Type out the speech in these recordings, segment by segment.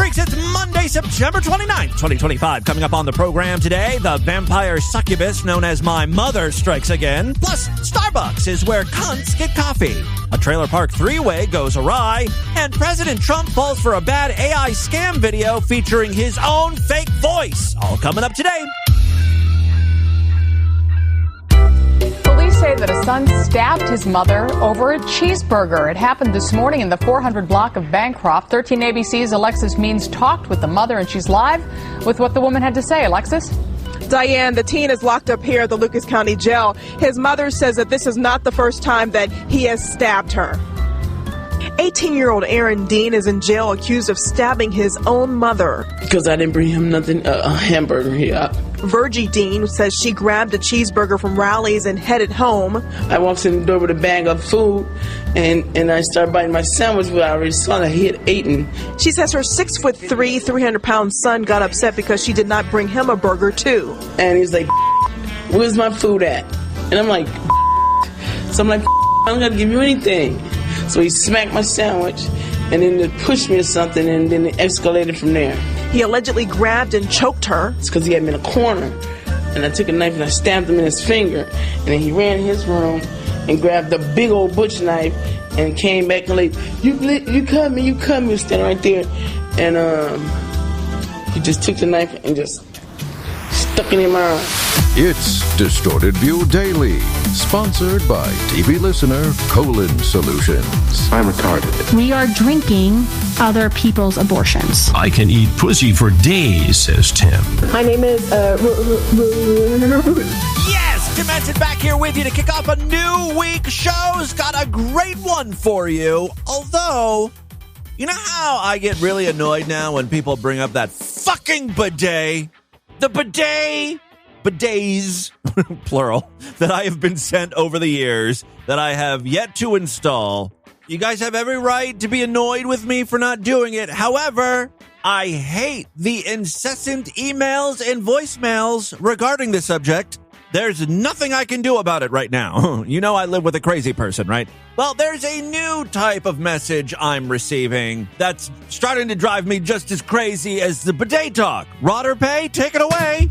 Freaks, it's Monday, September 29th, 2025. Coming up on the program today, the vampire succubus known as My Mother strikes again. Plus, Starbucks is where cunts get coffee. A trailer park three-way goes awry. And President Trump falls for a bad AI scam video featuring his own fake voice. All coming up today. Police say that a son stabbed his mother over a cheeseburger. It happened this morning in the 400 block of Bancroft. 13 ABC's Alexis Means talked with the mother, and she's live with what the woman had to say. Alexis? Diane, the teen is locked up here at the Lucas County Jail. His mother says that this is not the first time that he has stabbed her. 18-year-old Aaron Dean is in jail accused of stabbing his own mother. Because I didn't bring him nothing, a hamburger here. Virgie Dean says she grabbed a cheeseburger from Rally's and headed home. I walked in the door with a bag of food, and I started biting my sandwich, but I already saw that he had eaten. She says her 6'3", 300-pound son got upset because she did not bring him a burger, too. And he's like, where's my food at? And I'm like, so I'm like, I don't got to give you anything. So he smacked my sandwich, and then it pushed me or something, and then it escalated from there. He allegedly grabbed and choked her. It's because he had me in a corner, and I took a knife and I stabbed him in his finger. And then he ran in his room and grabbed a big old butcher knife and came back and like, you cut me, he was standing right there. And he just took the knife and just stuck it in my arm. It's Distorted View Daily, sponsored by TV listener Colon Solutions. I'm retarded. We are drinking other people's abortions. I can eat pussy for days, says Tim. My name is Yes, Tim Henson back here with you to kick off a new week. Show's got a great one for you. Although, you know how I get really annoyed now when people bring up that fucking bidet? The bidets, plural, that I have been sent over the years that I have yet to install. You guys have every right to be annoyed with me for not doing it. However, I hate the incessant emails and voicemails regarding this subject. There's nothing I can do about it right now. You know I live with a crazy person, right? Well, there's a new type of message I'm receiving that's starting to drive me just as crazy as the bidet talk. Rodder Pay, take it away.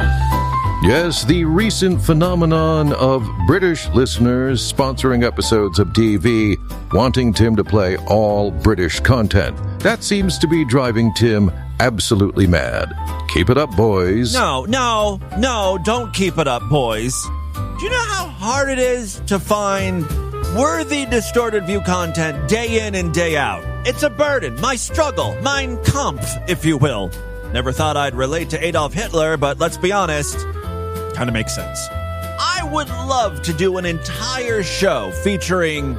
Yes, the recent phenomenon of British listeners sponsoring episodes of TV, wanting Tim to play all British content. That seems to be driving Tim absolutely mad. Keep it up, boys. No, don't keep it up, boys. Do you know how hard it is to find worthy Distorted View content day in and day out? It's a burden, my struggle, mein Kampf, if you will. Never thought I'd relate to Adolf Hitler, but let's be honest, kind of makes sense. I would love to do an entire show featuring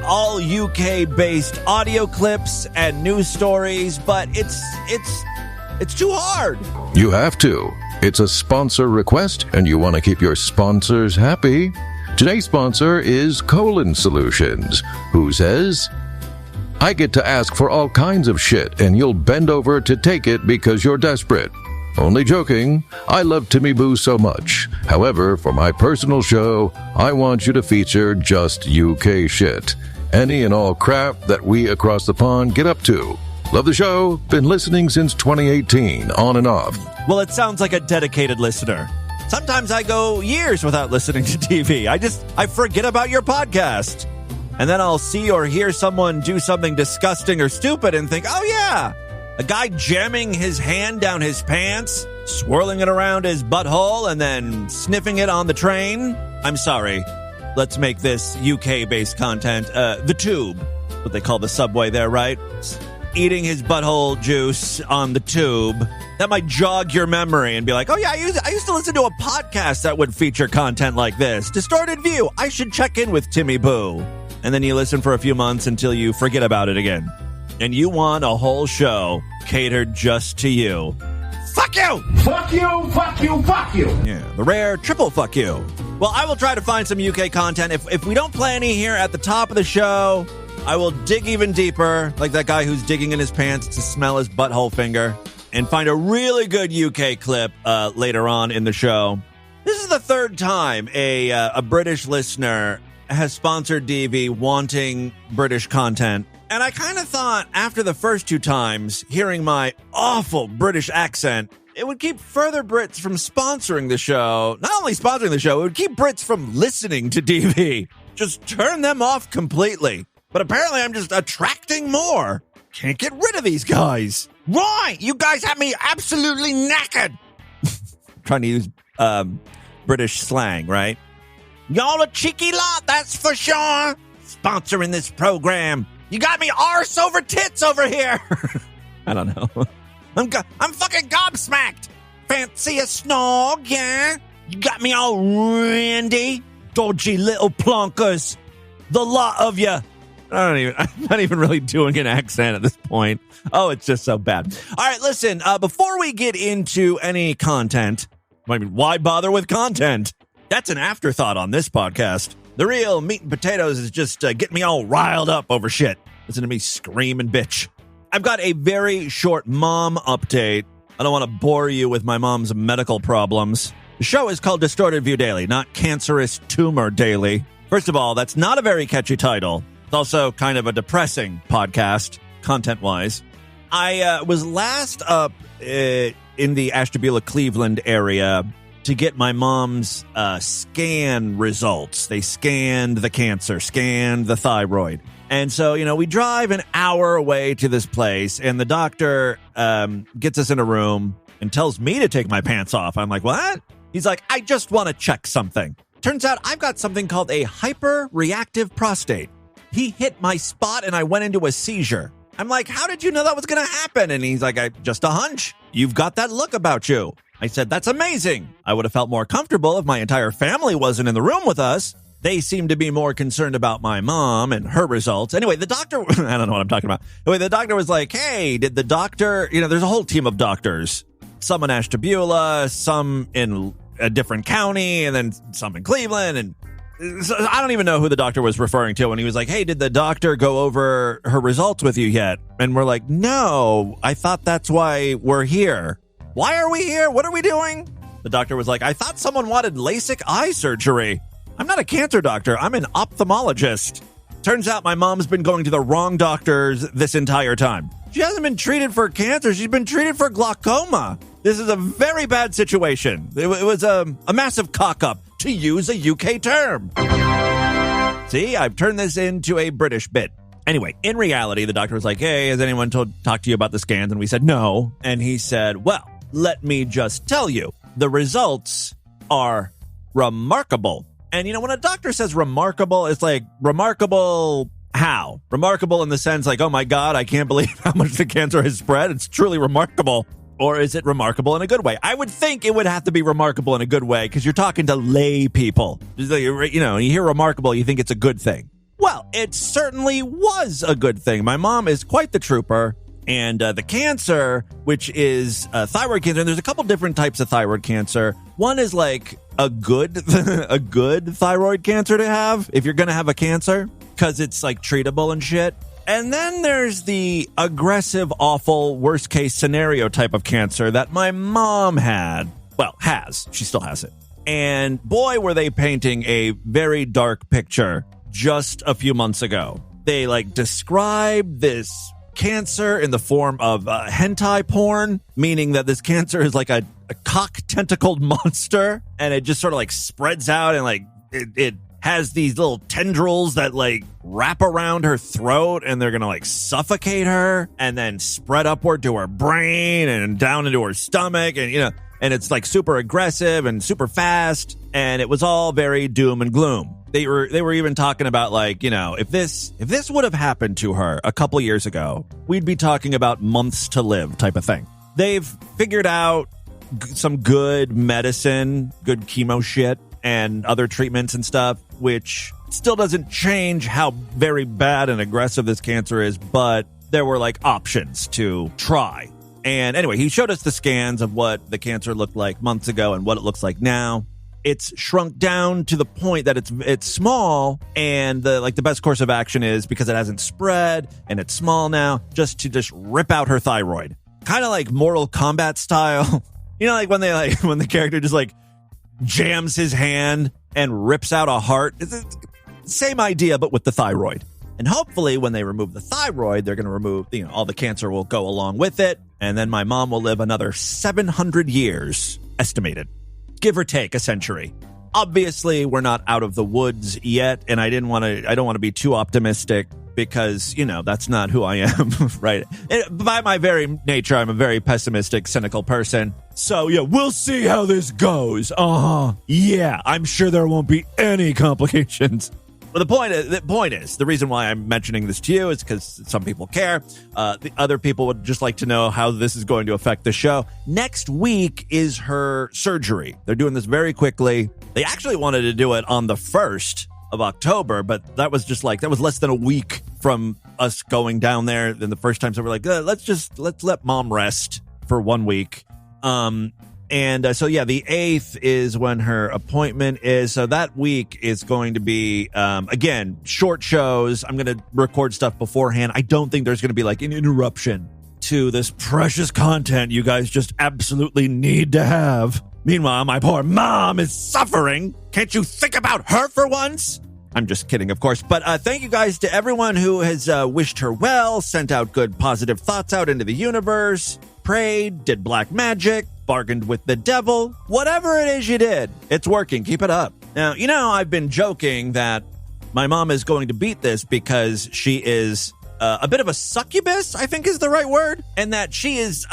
all UK-based audio clips and news stories, but it's too hard. You have to. It's a sponsor request, and you want to keep your sponsors happy. Today's sponsor is Colon Solutions, who says, I get to ask for all kinds of shit, and you'll bend over to take it because you're desperate. Only joking. I love Timmy Boo so much. However, for my personal show, I want you to feature just UK shit. Any and all crap that we across the pond get up to. Love the show. Been listening since 2018, on and off. Well, it sounds like a dedicated listener. Sometimes I go years without listening to TV. I forget about your podcast. And then I'll see or hear someone do something disgusting or stupid and think, oh yeah, a guy jamming his hand down his pants, swirling it around his butthole, and then sniffing it on the train. I'm sorry. Let's make this UK-based content. The tube, what they call the subway there, right? Eating his butthole juice on the tube. That might jog your memory and be like, oh yeah, I used to listen to a podcast that would feature content like this. Distorted View. I should check in with Timmy Boo. And then you listen for a few months until you forget about it again. And you want a whole show catered just to you. Fuck you! Fuck you, fuck you, fuck you! Yeah, the rare triple fuck you. Well, I will try to find some UK content. If we don't play any here at the top of the show, I will dig even deeper, like that guy who's digging in his pants to smell his butthole finger, and find a really good UK clip later on in the show. This is the third time a British listener has sponsored DV wanting British content. And I kind of thought after the first 2 times, hearing my awful British accent, it would keep further Brits from sponsoring the show. Not only sponsoring the show, it would keep Brits from listening to DV. Just turn them off completely. But apparently I'm just attracting more. Can't get rid of these guys. Right, you guys have me absolutely knackered. Trying to use British slang, right? Y'all a cheeky lot, that's for sure. Sponsoring this program. You got me arse over tits over here. I don't know. I'm fucking gobsmacked. Fancy a snog, yeah? You got me all randy. Dodgy little plonkers. The lot of you. I'm not even really doing an accent at this point. Oh, it's just so bad. All right, listen, before we get into any content, I mean, why bother with content? That's an afterthought on this podcast. The real meat and potatoes is just getting me all riled up over shit. Listen to me scream and bitch. I've got a very short mom update. I don't want to bore you with my mom's medical problems. The show is called Distorted View Daily, not Cancerous Tumor Daily. First of all, that's not a very catchy title. It's also kind of a depressing podcast, content-wise. I was last up in the Ashtabula, Cleveland area to get my mom's scan results. They scanned the cancer, scanned the thyroid. And so, we drive an hour away to this place, and the doctor gets us in a room and tells me to take my pants off. I'm like, what? He's like, I just want to check something. Turns out I've got something called a hyperreactive prostate. He hit my spot and I went into a seizure. I'm like, how did you know that was going to happen? And he's like, just a hunch. You've got that look about you. I said, that's amazing. I would have felt more comfortable if my entire family wasn't in the room with us. They seem to be more concerned about my mom and her results. Anyway, the doctor, I don't know what I'm talking about. Anyway, the doctor was like, hey, did the doctor, there's a whole team of doctors. Some in Ashtabula, some in a different county, and then some in Cleveland. And so I don't even know who the doctor was referring to when he was like, hey, did the doctor go over her results with you yet? And we're like, no, I thought that's why we're here. Why are we here? What are we doing? The doctor was like, I thought someone wanted LASIK eye surgery. I'm not a cancer doctor. I'm an ophthalmologist. Turns out my mom's been going to the wrong doctors this entire time. She hasn't been treated for cancer. She's been treated for glaucoma. This is a very bad situation. It was a massive cock-up, to use a UK term. See, I've turned this into a British bit. Anyway, in reality, the doctor was like, hey, has anyone talked to you about the scans? And we said, no. And he said, well, let me just tell you, the results are remarkable. And, when a doctor says remarkable, it's like, remarkable how? Remarkable in the sense like, oh my God, I can't believe how much the cancer has spread. It's truly remarkable. Or is it remarkable in a good way? I would think it would have to be remarkable in a good way because you're talking to lay people. You hear remarkable, you think it's a good thing. Well, it certainly was a good thing. My mom is quite the trooper. And the cancer, which is thyroid cancer, and there's a couple different types of thyroid cancer. One is like a good thyroid cancer to have if you're going to have a cancer because it's like treatable and shit. And then there's the aggressive, awful, worst case scenario type of cancer that my mom had. Well, has. She still has it. And boy, were they painting a very dark picture just a few months ago. They described this cancer in the form of hentai porn, meaning that this cancer is like a cock-tentacled monster, and it just sort of spreads out and it has these little tendrils that wrap around her throat, and they're gonna suffocate her and then spread upward to her brain and down into her stomach, and and it's super aggressive and super fast, and it was all very doom and gloom. They were even talking about if this would have happened to her a couple years ago, we'd be talking about months to live type of thing. They've figured out some good medicine, good chemo shit, and other treatments and stuff, which still doesn't change how very bad and aggressive this cancer is, but there were options to try. And anyway, he showed us the scans of what the cancer looked like months ago and what it looks like now. It's shrunk down to the point that it's small, and the best course of action is, because it hasn't spread and it's small now, just rip out her thyroid. Kind of like Mortal Kombat style. When the character just jams his hand and rips out a heart. It's the same idea, but with the thyroid. And hopefully when they remove the thyroid, they're going to remove, all the cancer will go along with it. And then my mom will live another 700 years, estimated, give or take a century. Obviously, we're not out of the woods yet. And I don't want to be too optimistic because, that's not who I am, right? By my very nature, I'm a very pessimistic, cynical person. So, yeah, we'll see how this goes. Yeah, I'm sure there won't be any complications. But the point is, the reason why I'm mentioning this to you is because some people care. The other people would just like to know how this is going to affect the show. Next week is her surgery. They're doing this very quickly. They actually wanted to do it on the 1st of October, but that was less than a week from us going down there. Then the first time, so we're like, let's let mom rest for 1 week. So yeah, the 8th is when her appointment is. So that week is going to be, again, short shows. I'm going to record stuff beforehand. I don't think there's going to be like an interruption to this precious content you guys just absolutely need to have. Meanwhile, my poor mom is suffering. Can't you think about her for once? I'm just kidding, of course. But thank you guys to everyone who has wished her well, sent out good positive thoughts out into the universe, prayed, did black magic, bargained with the devil. Whatever it is you did, it's working. Keep it up. Now, I've been joking that my mom is going to beat this because she is a bit of a succubus, I think is the right word, and that she is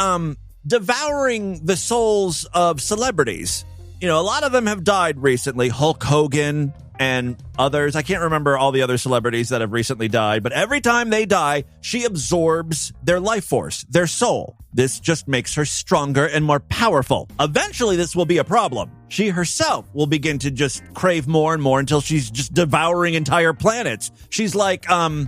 devouring the souls of celebrities. A lot of them have died recently. Hulk Hogan and others. I can't remember all the other celebrities that have recently died, but every time they die, she absorbs their life force, their soul. This just makes her stronger and more powerful. Eventually, this will be a problem. She herself will begin to just crave more and more until she's just devouring entire planets. She's like, who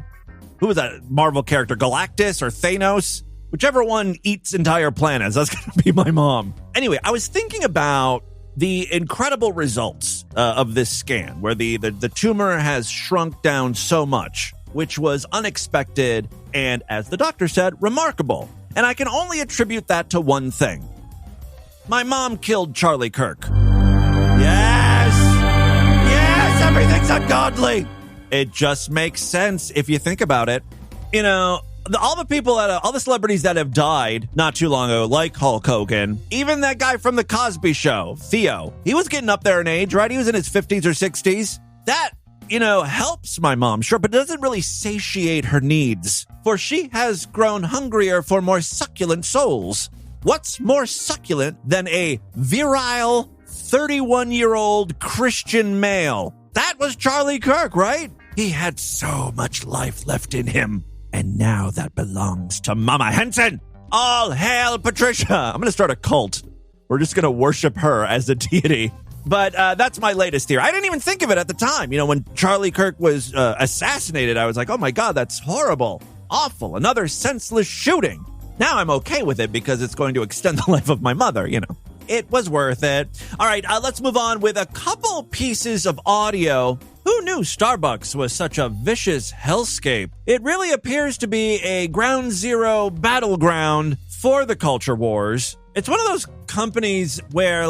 was that Marvel character, Galactus or Thanos? Whichever one eats entire planets, that's going to be my mom. Anyway, I was thinking about the incredible results of this scan, where the tumor has shrunk down so much, which was unexpected and, as the doctor said, remarkable. And I can only attribute that to one thing. My mom killed Charlie Kirk. Yes, everything's ungodly. It just makes sense if you think about it. All the celebrities that have died not too long ago, like Hulk Hogan, even that guy from the Cosby Show, Theo, he was getting up there in age, right? He was in his 50s or 60s. That, helps my mom, sure, but doesn't really satiate her needs, for she has grown hungrier for more succulent souls. What's more succulent than a virile 31-year-old Christian male? That was Charlie Kirk, right? He had so much life left in him. And now that belongs to Mama Henson. All hail Patricia. I'm going to start a cult. We're just going to worship her as a deity. But that's my latest theory. I didn't even think of it at the time. When Charlie Kirk was assassinated, I was like, oh my God, that's horrible. Awful. Another senseless shooting. Now I'm okay with it because it's going to extend the life of my mother, It was worth it. All right, let's move on with a couple pieces of audio. Who knew Starbucks was such a vicious hellscape? It really appears to be a ground zero battleground for the culture wars. It's one of those companies where,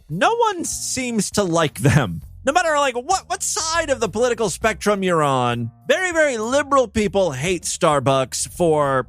no one seems to like them. No matter, what side of the political spectrum you're on. Very, very liberal people hate Starbucks for,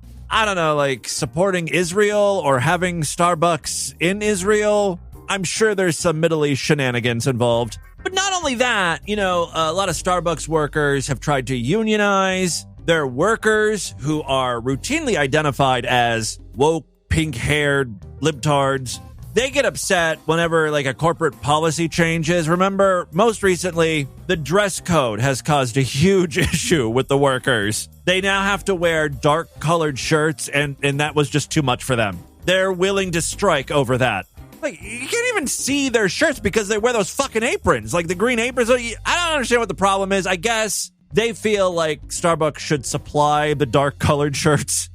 supporting Israel or having Starbucks in Israel. I'm sure there's some Middle East shenanigans involved. But not only that, a lot of Starbucks workers have tried to unionize. They're workers who are routinely identified as woke, pink-haired libtards. They get upset whenever, a corporate policy changes. Remember, most recently, the dress code has caused a huge issue with the workers. They now have to wear dark-colored shirts, and that was just too much for them. They're willing to strike over that. You can't even see their shirts because they wear those fucking aprons, the green aprons. I don't understand what the problem is. I guess they feel like Starbucks should supply the dark-colored shirts.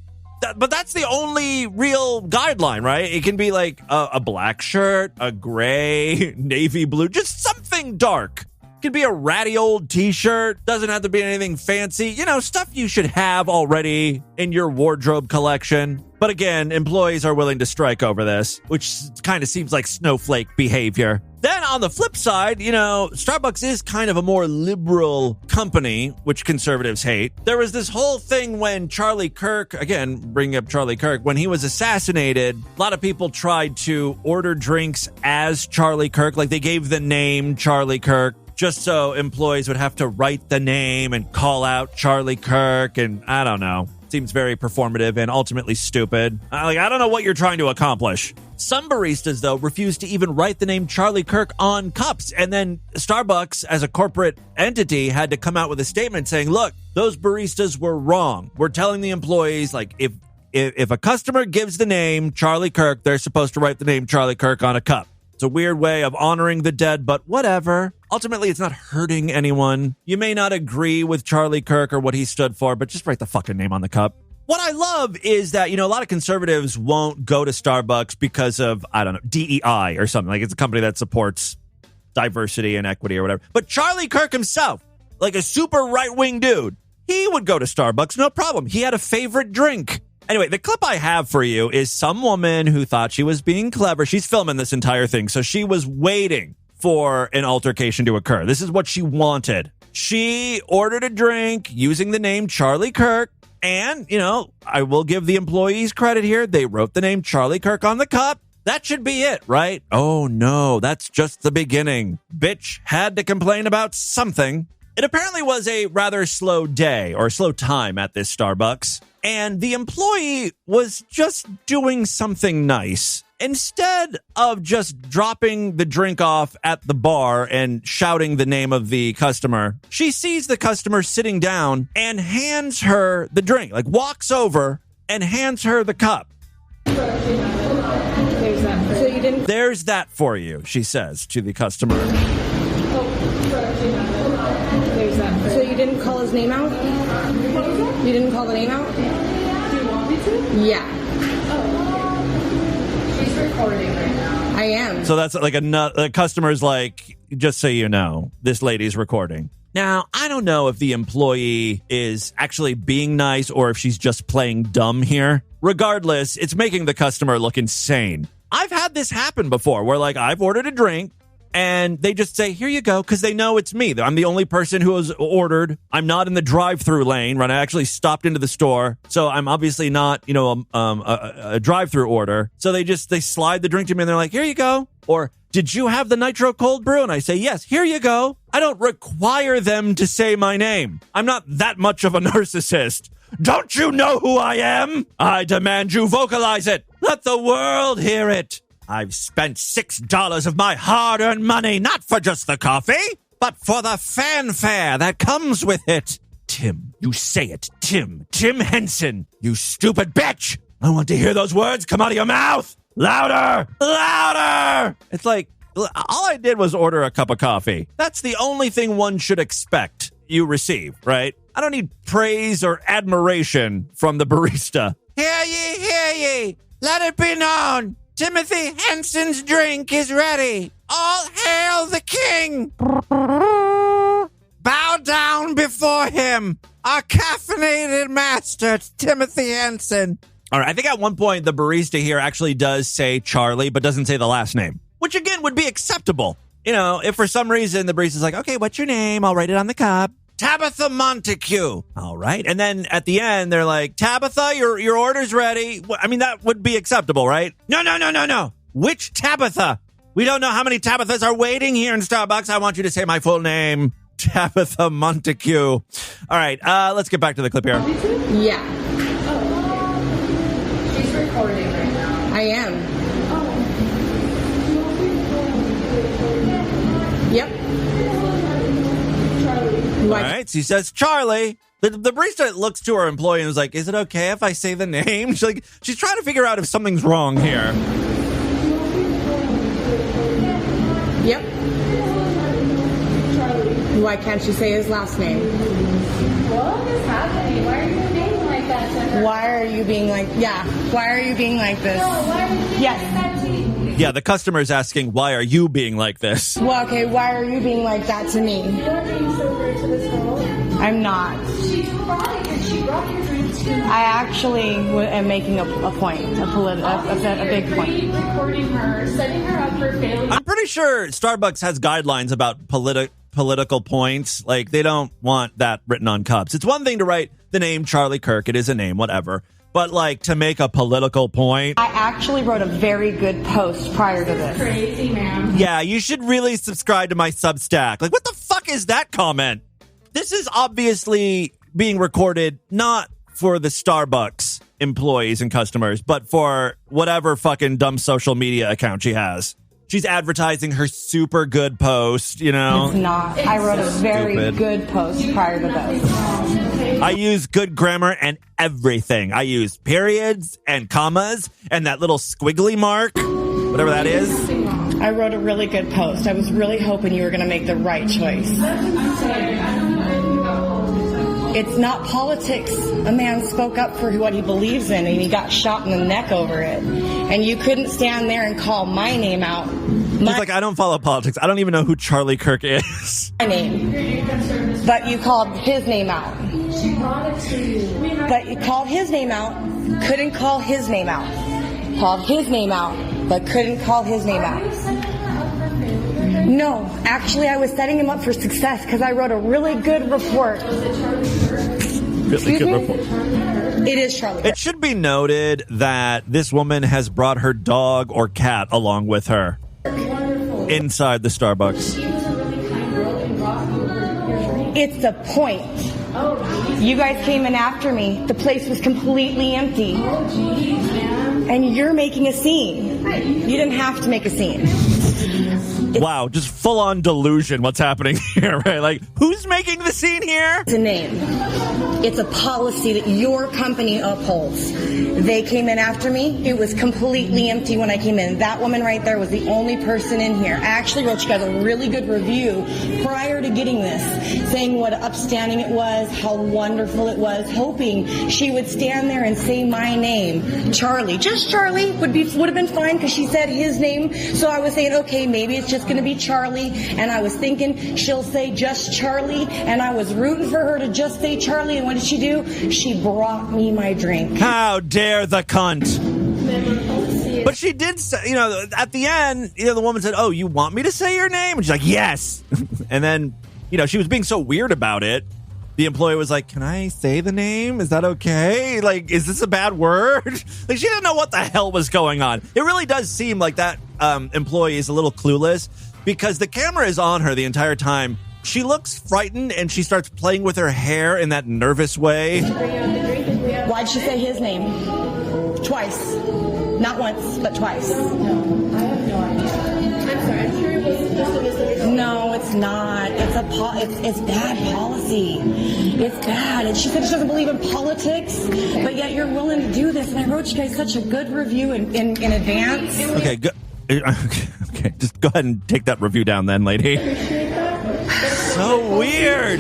But that's the only real guideline, right? It can be a black shirt, a gray, navy blue, just something dark. It could be a ratty old t-shirt. Doesn't have to be anything fancy. Stuff you should have already in your wardrobe collection. But again, employees are willing to strike over this, which kind of seems like snowflake behavior. Then on the flip side, Starbucks is kind of a more liberal company, which conservatives hate. There was this whole thing when Charlie Kirk, again, bringing up Charlie Kirk, when he was assassinated, a lot of people tried to order drinks as Charlie Kirk, like they gave the name Charlie Kirk, just so employees would have to write the name and call out Charlie Kirk, and I don't know. Seems very performative and ultimately stupid. I don't know what you're trying to accomplish. Some baristas, though, refused to even write the name Charlie Kirk on cups. And then Starbucks, as a corporate entity, had to come out with a statement saying, look, those baristas were wrong. We're telling the employees, like, if a customer gives the name Charlie Kirk, they're supposed to write the name Charlie Kirk on a cup. It's a weird way of honoring the dead, but whatever. Ultimately, it's not hurting anyone. You may not agree with Charlie Kirk or what he stood for, but just write the fucking name on the cup. What I love is that, a lot of conservatives won't go to Starbucks because of, DEI or something. Like it's a company that supports diversity and equity or whatever. But Charlie Kirk himself, like a super right-wing dude, he would go to Starbucks, no problem. He had a favorite drink. Anyway, the clip I have for you is some woman who thought she was being clever. She's filming this entire thing, so she was waiting for an altercation to occur. This is what she wanted. She ordered a drink using the name Charlie Kirk, and, I will give the employees credit here. They wrote the name Charlie Kirk on the cup. That should be it, right? Oh, no, that's just the beginning. Bitch had to complain about something. It apparently was a rather slow day or slow time at this Starbucks, and the employee was just doing something nice. Instead of just dropping the drink off at the bar and shouting the name of the customer, she sees the customer sitting down and hands her the drink, like walks over and hands her the cup. There's that for you, she says to the customer. So you didn't call his name out? You didn't call the name out? Do you want me to? Yeah. She's recording right now. I am. So that's like the customer's like, just so you know, this lady's recording. Now, I don't know if the employee is actually being nice or if she's just playing dumb here. Regardless, it's making the customer look insane. I've had this happen before where, like, I've ordered a drink and they just say, here you go, because they know it's me. I'm the only person who has ordered. I'm not in the drive-through lane, right? I actually stopped into the store, so I'm obviously not, a drive-through order. So they slide the drink to me and they're like, here you go. Or, did you have the nitro cold brew? And I say, yes, here you go. I don't require them to say my name. I'm not that much of a narcissist. Don't you know who I am? I demand you vocalize it. Let the world hear it. I've spent $6 of my hard-earned money, not for just the coffee, but for the fanfare that comes with it. Tim, you say it. Tim Henson, you stupid bitch. I want to hear those words come out of your mouth. Louder! Louder! It's like, all I did was order a cup of coffee. That's the only thing one should expect you receive, right? I don't need praise or admiration from the barista. Hear ye. Let it be known. Timothy Henson's drink is ready. All hail the king. Bow down before him. Our caffeinated master, Timothy Henson. All right, I think at one point the barista here actually does say Charlie, but doesn't say the last name, which again would be acceptable. If for some reason the barista's like, okay, what's your name? I'll write it on the cup. Tabitha Montague. All right. And then at the end, they're like, Tabitha, your order's ready. I mean, that would be acceptable, right? No. Which Tabitha? We don't know how many Tabithas are waiting here in Starbucks. I want you to say my full name. Tabitha Montague. All right. Let's get back to the clip here. Yeah. Oh. She's recording right now. I am. Oh. Yep. All right, she says Charlie. The barista looks to her employee and is like, is it okay if I say the name? She's trying to figure out if something's wrong here. Yep. Why can't she say his last name? What is happening? Why are you being like that to her? Why are you being like this? No, why are you being like that to me? Yeah, the customer is asking, why are you being like this? Well, okay, why are you being like that to me? You're being so rude to this girl. I'm not. She's crying and she brought your drinks too. I actually am making a point, a big point. Recording her, setting her up for failure. I'm pretty pretty sure Starbucks has guidelines about political points. Like, they don't want that written on cups. It's one thing to write the name Charlie Kirk. It is a name, whatever. But, like, to make a political point. I actually wrote a very good post prior to this. Crazy, man. Yeah, you should really subscribe to my Substack. Like, what the fuck is that comment? This is obviously being recorded not for the Starbucks employees and customers, but for whatever fucking dumb social media account she has. She's advertising her super good post, you know? It's not. I wrote a very good post prior to this. I use good grammar and everything. I use periods and commas and that little squiggly mark, whatever that is. I wrote a really good post. I was really hoping you were going to make the right choice. It's not politics. A man spoke up for what he believes in, and he got shot in the neck over it. And you couldn't stand there and call my name out. He's like, I don't follow politics. I don't even know who Charlie Kirk is. My name. But you called his name out. But you called his name out, couldn't call his name out. Called his name out, but couldn't call his name out. No, actually, I was setting him up for success because I wrote a really good report. Really good report. It is Charlie. It should be noted that this woman has brought her dog or cat along with her inside the Starbucks. It's the point. You guys came in after me. The place was completely empty. And you're making a scene. You didn't have to make a scene. Wow, just full-on delusion what's happening here, right? Like, who's making the scene here? It's a name. It's a policy that your company upholds. They came in after me. It was completely empty when I came in. That woman right there was the only person in here. I actually wrote you guys a really good review prior to getting this, saying what upstanding it was, how wonderful it was, hoping she would stand there and say my name, Charlie. Just Charlie would have been fine because she said his name. So I was saying, okay, maybe it's just going to be Charlie. And I was thinking she'll say just Charlie. And I was rooting for her to just say Charlie. And what did she do? She brought me my drink. How dare the cunt? But she did say, you know, at the end, you know, the woman said, oh, you want me to say your name? And she's like, yes. And then, you know, she was being so weird about it. The employee was like, can I say the name? Is that okay? Like, is this a bad word? Like, she didn't know what the hell was going on. It really does seem like that employee is a little clueless because the camera is on her the entire time. She looks frightened and she starts playing with her hair in that nervous way. Why'd she say his name? Twice. Not once, but twice. No, I have no idea. I'm sorry, I'm sure it was just a misunderstanding. No, it's not. It's it's bad policy. It's bad. And she said she doesn't believe in politics, but yet you're willing to do this. And I wrote you guys such a good review in advance. Okay, good. Okay, just go ahead and take that review down then, lady. So weird.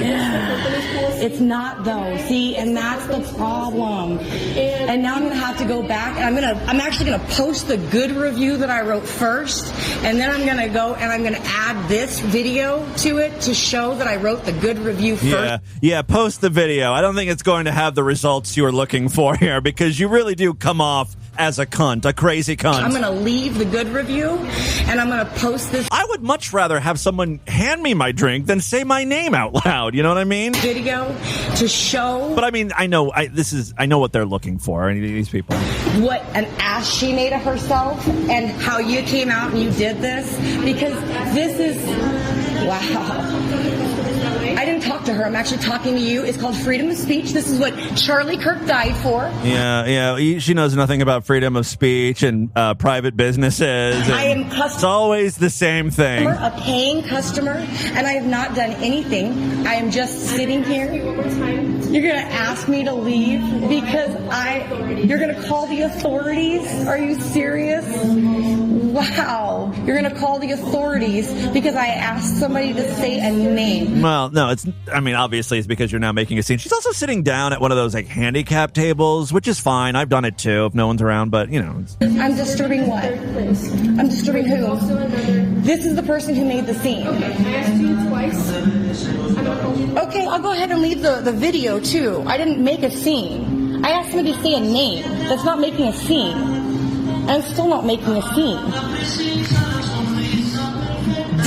It's not though. See, and that's the problem. And now I'm gonna have to go back and I'm actually gonna post the good review that I wrote first, and then I'm gonna go and I'm gonna add this video to it to show that I wrote the good review first. Yeah, post the video. I don't think it's going to have the results you were looking for here because you really do come off as a cunt, a crazy cunt. I'm gonna leave the good review and I'm gonna post this. I would much rather have someone hand me my drink than say my name out loud. You know what I mean? Video to show. But I mean, I know what they're looking for. These people. What an ass she made of herself, and how you came out and you did this, because this is wow. I didn't talk to her. I'm actually talking to you. It's called freedom of speech. This is what Charlie Kirk died for. Yeah. She knows nothing about freedom of speech and private businesses. I am It's always the same thing. A paying customer, and I have not done anything. I am just sitting here. You're going to ask me to leave because you're going to call the authorities? Are you serious? Wow. You're going to call the authorities because I asked somebody to say a name. Well, no, obviously it's because you're now making a scene. She's also sitting down at one of those like handicap tables, which is fine. I've done it too if no one's around, but you know. I'm disturbing what? I'm disturbing who? This is the person who made the scene. Okay, I asked you twice. Okay, I'll go ahead and leave the video too. I didn't make a scene. I asked somebody to say a name. That's not making a scene. I'm still not making a scene.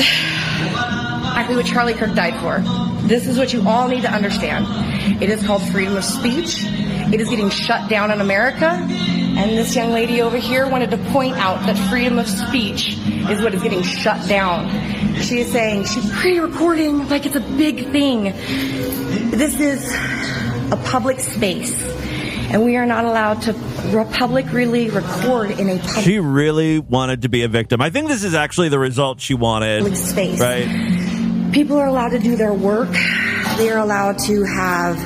exactly what Charlie Kirk died for. This is what you all need to understand. It is called freedom of speech. It is getting shut down in America. And this young lady over here wanted to point out that freedom of speech is what is getting shut down. She is saying she's pre-recording like it's a big thing. This is a public space, and we are not allowed to publicly record in a public. She really wanted to be a victim. I think this is actually the result she wanted. Public space. Right. People are allowed to do their work. They are allowed to have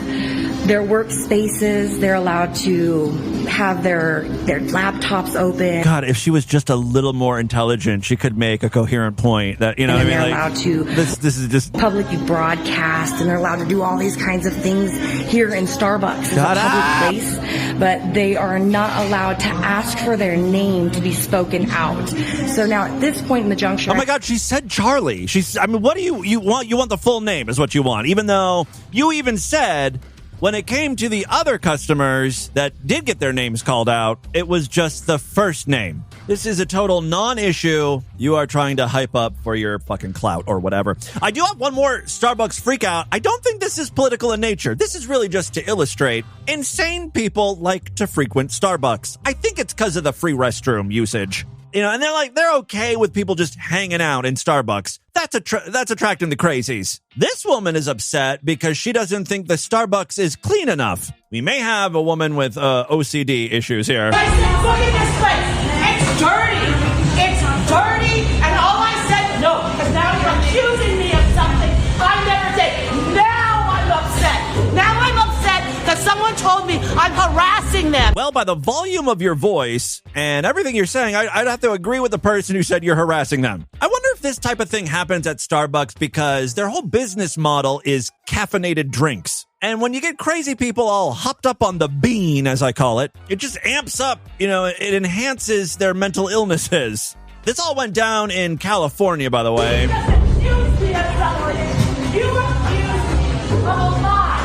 their workspaces. They're allowed to have their laptops open. God, if she was just a little more intelligent, she could make a coherent point that, you know, and what I mean, they're allowed to this is just publicly broadcast, and they're allowed to do all these kinds of things here in Starbucks. It's a public place, but they are not allowed to ask for their name to be spoken out. So now at this point in the juncture, oh my God, she said Charlie. I mean, what do you want? You want the full name is what you want, even though you even said when it came to the other customers that did get their names called out, it was just the first name. This is a total non-issue. You are trying to hype up for your fucking clout or whatever. I do have one more Starbucks freakout. I don't think this is political in nature. This is really just to illustrate insane people like to frequent Starbucks. I think it's because of the free restroom usage. You know, and they're okay with people just hanging out in Starbucks. That's attracting the crazies. This woman is upset because she doesn't think the Starbucks is clean enough. We may have a woman with OCD issues here. Look at this place. It's dirty. It's dirty. And all I said, no, because now you're accusing me of something I never did. Now I'm upset. Now I'm upset because someone told me I'm harassing them. Well, by the volume of your voice and everything you're saying, I'd have to agree with the person who said you're harassing them. I wonder if this type of thing happens at Starbucks because their whole business model is caffeinated drinks. And when you get crazy people all hopped up on the bean, as I call it, it just amps up, it enhances their mental illnesses. This all went down in California, by the way. You accused me of something. You accused me of a lie.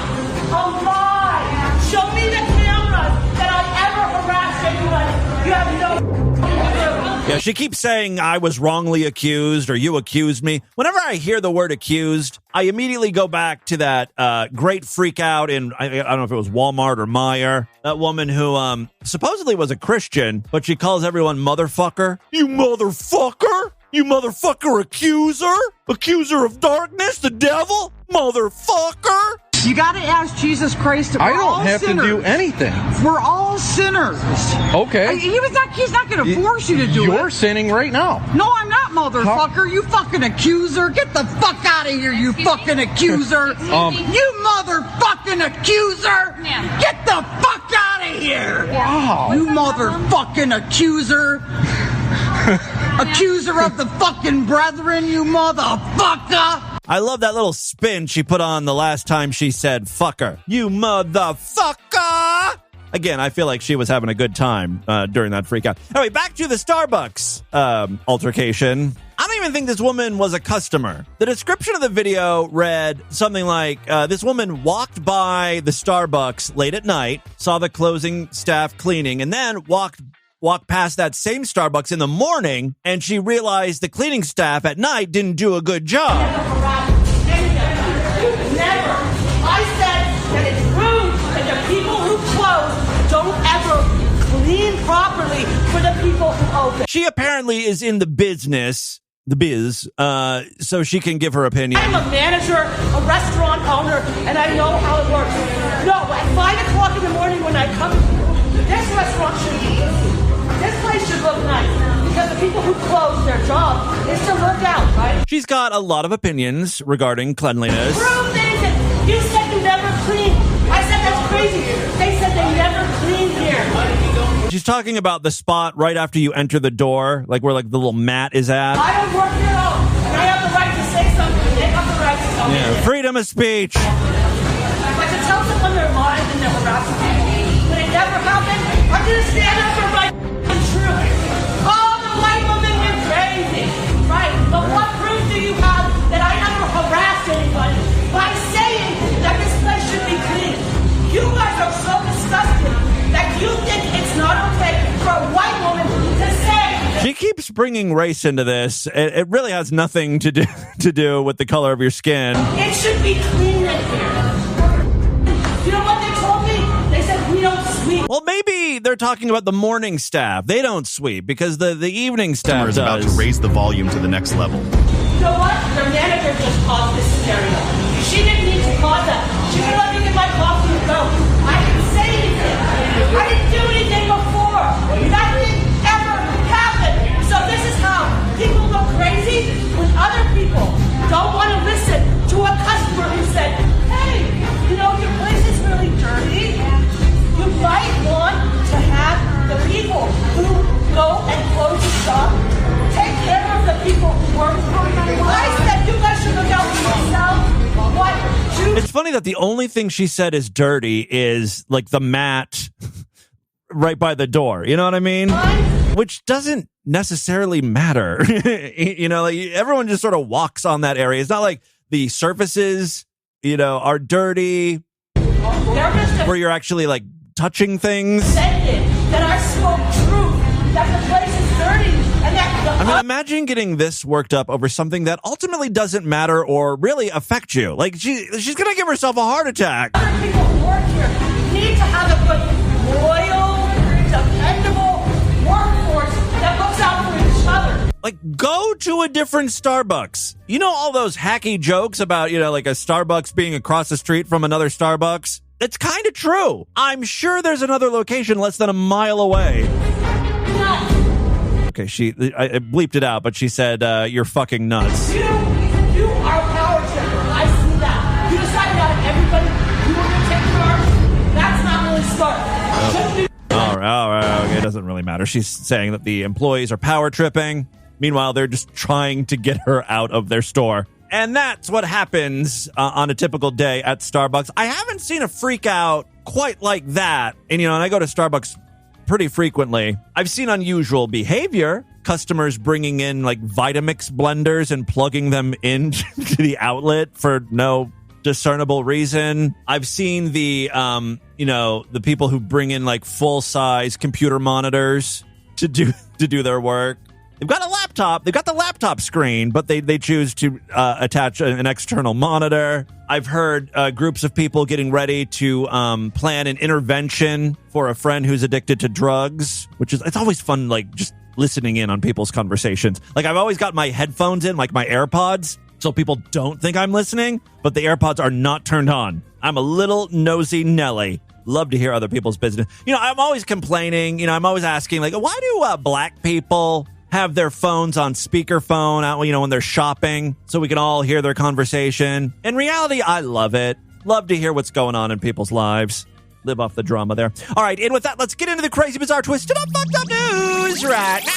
A lie. Show me the cameras that I ever harassed anyone. You have no... Yeah, she keeps saying I was wrongly accused or you accused me. Whenever I hear the word accused, I immediately go back to that great freak out in, I don't know if it was Walmart or Meijer. That woman who supposedly was a Christian, but she calls everyone motherfucker. You motherfucker? You motherfucker accuser? Accuser of darkness? The devil? Motherfucker? You got to ask Jesus Christ. I don't have to do anything. We're all sinners. Okay. He's not going to force you to do it. You're sinning right now. No, I'm not, motherfucker. You fucking accuser. Get the fuck out of here, you fucking accuser. You motherfucking accuser. Get the fuck out of here. Wow. You motherfucking accuser. Accuser of the fucking brethren, you motherfucker. I love that little spin she put on the last time she said fucker. You motherfucker! Again, I feel like she was having a good time during that freak out. Anyway, back to the Starbucks altercation. I don't even think this woman was a customer. The description of the video read something like, this woman walked by the Starbucks late at night, saw the closing staff cleaning, and then walked past that same Starbucks in the morning, and she realized the cleaning staff at night didn't do a good job. Never. I said that it's rude that the people who close don't ever clean properly for the people who open. She apparently is in the biz, so she can give her opinion. I'm a manager, a restaurant owner, and I know how it works. No, at 5 o'clock in the morning when I come, this restaurant should be busy. This place should look nice because the people who close their job is to look out, right? She's got a lot of opinions regarding cleanliness. Prove things that you said you never cleaned. I said that's crazy. They said they never cleaned here. She's talking about the spot right after you enter the door, like where the little mat is at. I don't work here at all, and I have the right to say something. They have the right to tell me. Yeah, freedom of speech. But to tell someone their mind and they're harassing me, when it never happened, I'm going to stand up for my truth. Oh, the white woman went crazy. Right, but what proof do you have that I never harassed anyone by saying that this place should be clean? You guys are so disgusting that you think it's not okay for a white woman to say. She keeps bringing race into this. It really has nothing to do with the color of your skin. It should be clean in here. You know what they told me? They said we don't sweep. Well, maybe they're talking about the morning staff. They don't sweep because the evening staff is does. About to raise the volume to the next level. You know what? The manager just caused this scenario. She didn't need to cause that. She would let me get my coffee and go. I didn't say anything. I didn't do anything before. Nothing ever happened. So this is how people look crazy when other people don't want to listen to a customer who said, hey, you know, your place is really dirty. You might want to have the people who go and close the shop take care of the people who work for you. I said you guys should look out for yourself. It's funny that the only thing she said is dirty is like the mat right by the door. You know what I mean? Which doesn't necessarily matter. You know, like everyone just sort of walks on that area. It's not like the surfaces, you know, are dirty where you're actually like touching things. That I spoke truth, that the place is dirty. I mean, imagine getting this worked up over something that ultimately doesn't matter or really affect you. Like, she's going to give herself a heart attack. Other people who work here need to have a good, loyal, dependable workforce that looks out for each other. Like, go to a different Starbucks. You know all those hacky jokes about, you know, like a Starbucks being across the street from another Starbucks? It's kind of true. I'm sure there's another location less than a mile away. Okay, I bleeped it out, but she said, you're fucking nuts. You are a power tripper. I see that. You decided out of everybody you were going to take charge. That's not really smart. All right. Okay, it doesn't really matter. She's saying that the employees are power tripping. Meanwhile, they're just trying to get her out of their store. And that's what happens on a typical day at Starbucks. I haven't seen a freak out quite like that. And, you know, and I go to Starbucks pretty frequently. I've seen unusual behavior. Customers bringing in like Vitamix blenders and plugging them into the outlet for no discernible reason. I've seen the, the people who bring in like full-size computer monitors to do their work. They've got a laptop. They've got the laptop screen, but they choose to attach an external monitor. I've heard groups of people getting ready to plan an intervention for a friend who's addicted to drugs, it's always fun, like just listening in on people's conversations. Like I've always got my headphones in, like my AirPods, so people don't think I'm listening, but the AirPods are not turned on. I'm a little nosy Nelly. Love to hear other people's business. You know, I'm always complaining. You know, I'm always asking, like, why do black people have their phones on speakerphone out, you know, when they're shopping so we can all hear their conversation? In reality, I love it. Love to hear what's going on in people's lives. Live off the drama there. All right, and with that, let's get into the crazy, bizarre, twisted up, fucked up news right now.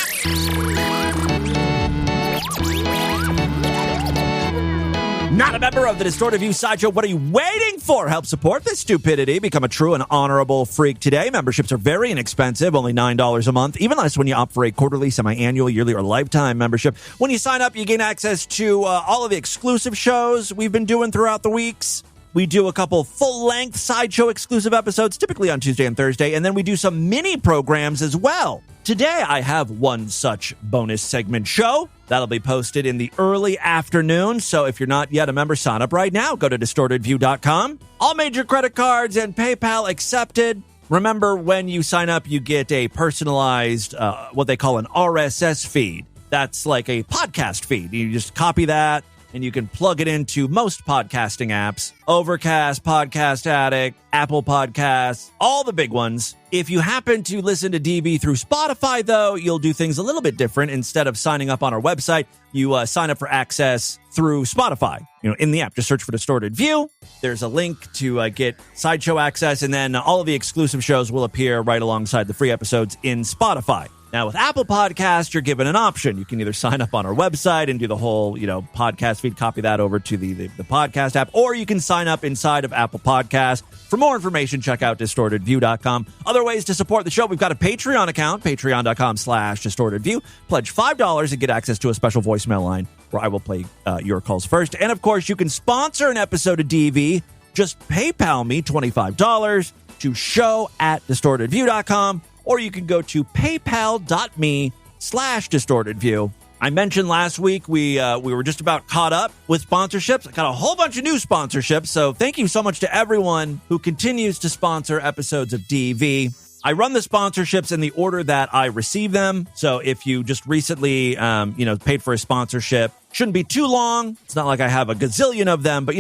Not a member of the Distorted View Sideshow? What are you waiting for? Help support this stupidity. Become a true and honorable freak today. Memberships are very inexpensive, only $9 a month. Even less when you opt for a quarterly, semi-annual, yearly, or lifetime membership. When you sign up, you gain access to all of the exclusive shows we've been doing throughout the weeks. We do a couple full-length Sideshow exclusive episodes, typically on Tuesday and Thursday, and then we do some mini programs as well. Today, I have one such bonus segment show that'll be posted in the early afternoon. So if you're not yet a member, sign up right now. Go to distortedview.com. All major credit cards and PayPal accepted. Remember, when you sign up, you get a personalized, what they call an RSS feed. That's like a podcast feed. You just copy that, and you can plug it into most podcasting apps. Overcast, Podcast Addict, Apple Podcasts, all the big ones. If you happen to listen to DV through Spotify, though, you'll do things a little bit different. Instead of signing up on our website, you sign up for access through Spotify. You know, in the app, just search for Distorted View. There's a link to get Sideshow access, and then all of the exclusive shows will appear right alongside the free episodes in Spotify. Now, with Apple Podcasts, you're given an option. You can either sign up on our website and do the whole, podcast feed, copy that over to the podcast app, or you can sign up inside of Apple Podcasts. For more information, check out distortedview.com. Other ways to support the show, we've got a Patreon account, patreon.com/distortedview. Pledge $5 and get access to a special voicemail line where I will play your calls first. And, of course, you can sponsor an episode of DV. Just PayPal me $25 to show@distortedview.com. Or you can go to paypal.me/DV patreon.com/distortedview. I mentioned last week we were just about caught up with sponsorships. I got a whole bunch of new sponsorships, so thank you so much to everyone who continues to sponsor episodes of DV. I run the sponsorships in the order that I receive them, so if you just recently paid for a sponsorship, shouldn't be too long. It's not like I have a gazillion of them, but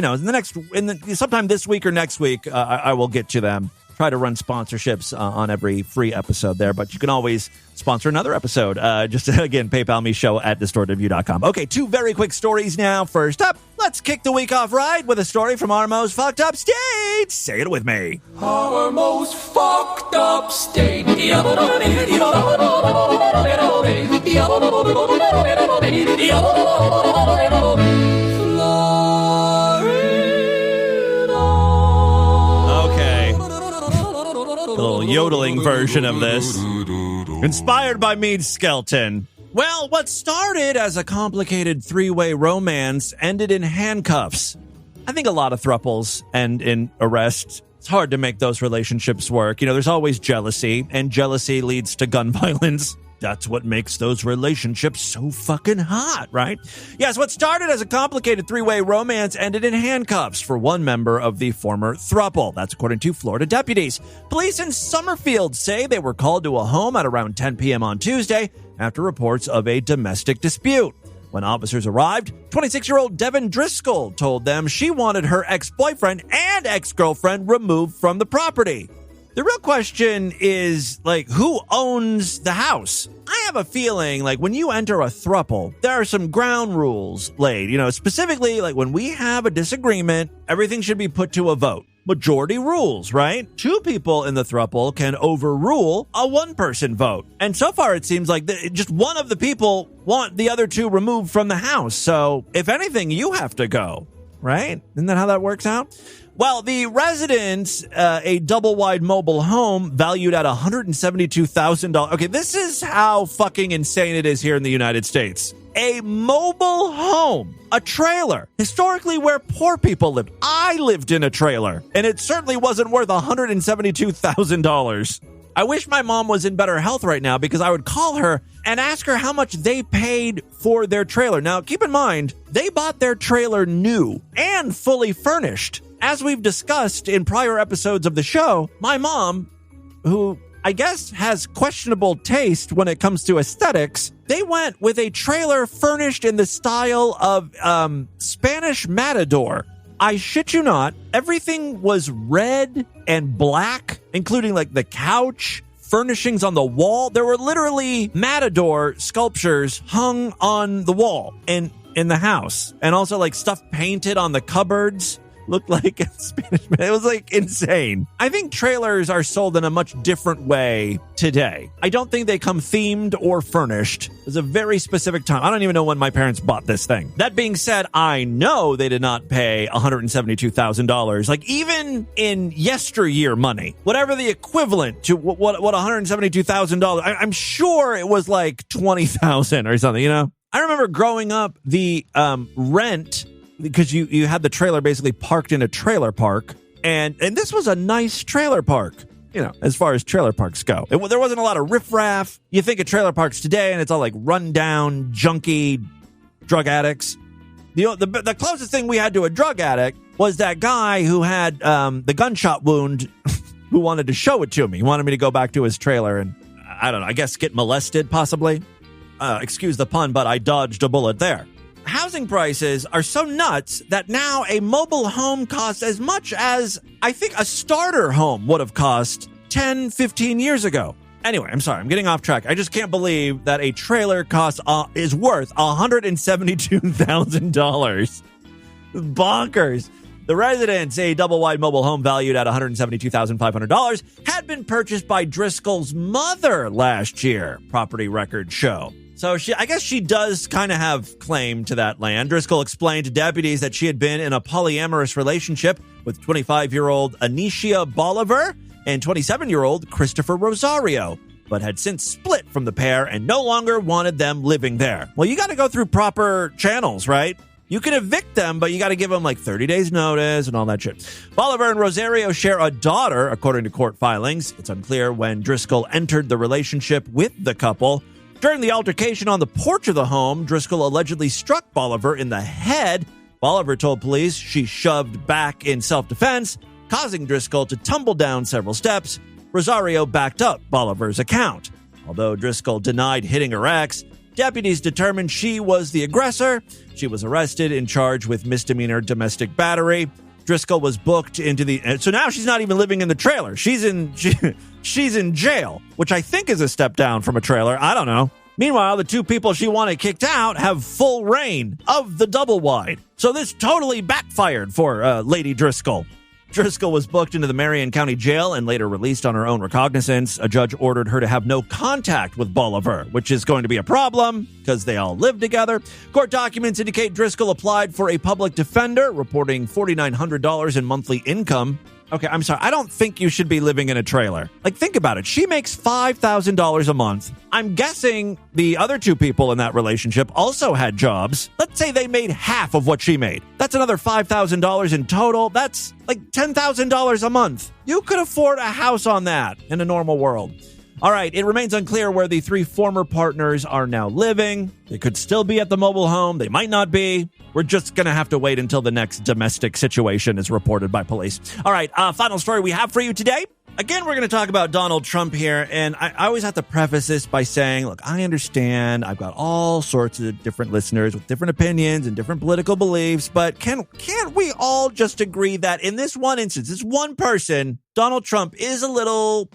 sometime this week or next week, I will get to them. Try to run sponsorships on every free episode there, but you can always sponsor another episode. Just again, PayPal me show at distortedview.com. Okay, 2 very quick stories now. First up, let's kick the week off right with a story from our most fucked up state. Say it with me. Our most fucked up state. A little yodeling version of this. Inspired by Meade Skelton. Well, what started as a complicated 3-way romance ended in handcuffs. I think a lot of thruples end in arrest. It's hard to make those relationships work. There's always jealousy, and jealousy leads to gun violence. That's what makes those relationships so fucking hot, right? Yes, what started as a complicated 3-way romance ended in handcuffs for one member of the former throuple. That's according to Florida deputies. Police in Summerfield say they were called to a home at around 10 p.m. on Tuesday after reports of a domestic dispute. When officers arrived, 26-year-old Devin Driscoll told them she wanted her ex-boyfriend and ex-girlfriend removed from the property. The real question is, who owns the house? I have a feeling, when you enter a throuple, there are some ground rules laid. Specifically, when we have a disagreement, everything should be put to a vote. Majority rules, right? 2 people in the throuple can overrule a 1-person vote. And so far, it seems like just one of the people want the other 2 removed from the house. So, if anything, you have to go, right? Isn't that how that works out? Well, the residence, a double-wide mobile home valued at $172,000. Okay, this is how fucking insane it is here in the United States. A mobile home, a trailer, historically where poor people lived. I lived in a trailer, and it certainly wasn't worth $172,000. I wish my mom was in better health right now because I would call her and ask her how much they paid for their trailer. Now, keep in mind, they bought their trailer new and fully furnished. As we've discussed in prior episodes of the show, my mom, who I guess has questionable taste when it comes to aesthetics, they went with a trailer furnished in the style of Spanish Matador. I shit you not, everything was red and black, including the couch, furnishings on the wall. There were literally Matador sculptures hung on the wall in the house, and also stuff painted on the cupboards. Looked like a Spanish. It was insane. I think trailers are sold in a much different way today. I don't think they come themed or furnished. There's a very specific time. I don't even know when my parents bought this thing. That being said, I know they did not pay $172,000. Even in yesteryear money, whatever the equivalent to what $172,000. I'm sure it was $20,000 or something. I remember growing up, the rent. Because you had the trailer basically parked in a trailer park, and this was a nice trailer park, as far as trailer parks go. There wasn't a lot of riffraff. You think of trailer parks today, and it's all run down, junky drug addicts. The closest thing we had to a drug addict was that guy who had the gunshot wound, who wanted to show it to me. He wanted me to go back to his trailer and, I don't know, I guess get molested, possibly. Excuse the pun, but I dodged a bullet there. Housing prices are so nuts that now a mobile home costs as much as I think a starter home would have cost 10, 15 years ago. Anyway, I'm sorry, I'm getting off track. I just can't believe that a trailer is worth $172,000. Bonkers. The residence, a double-wide mobile home valued at $172,500, had been purchased by Driscoll's mother last year, property records show. So I guess she does kind of have claim to that land. Driscoll explained to deputies that she had been in a polyamorous relationship with 25-year-old Anisha Bolivar and 27-year-old Christopher Rosario, but had since split from the pair and no longer wanted them living there. Well, you got to go through proper channels, right? You can evict them, but you got to give them 30 days notice and all that shit. Bolivar and Rosario share a daughter, according to court filings. It's unclear when Driscoll entered the relationship with the couple. During the altercation on the porch of the home, Driscoll allegedly struck Bolivar in the head. Bolivar told police she shoved back in self-defense, causing Driscoll to tumble down several steps. Rosario backed up Bolivar's account. Although Driscoll denied hitting her ex, deputies determined she was the aggressor. She was arrested and charged with misdemeanor domestic battery. Driscoll was booked into the... So now she's not even living in the trailer. She's in jail, which I think is a step down from a trailer. I don't know. Meanwhile, the two people she wanted kicked out have full reign of the double wide. So this totally backfired for Lady Driscoll. Driscoll was booked into the Marion County Jail and later released on her own recognizance. A judge ordered her to have no contact with Bolivar, which is going to be a problem because they all live together. Court documents indicate Driscoll applied for a public defender, reporting $4,900 in monthly income. Okay, I'm sorry. I don't think you should be living in a trailer. Like, think about it. She makes $5,000 a month. I'm guessing the other two people in that relationship also had jobs. Let's say they made half of what she made. That's another $5,000 in total. That's like $10,000 a month. You could afford a house on that in a normal world. All right, it remains unclear where the three former partners are now living. They could still be at the mobile home. They might not be. We're just going to have to wait until the next domestic situation is reported by police. All right, final story we have for you today. Again, we're going to talk about Donald Trump here, and I always have to preface this by saying, look, I understand I've got all sorts of different listeners with different opinions and different political beliefs, but can't we all just agree that in this one instance, this one person, Donald Trump is a little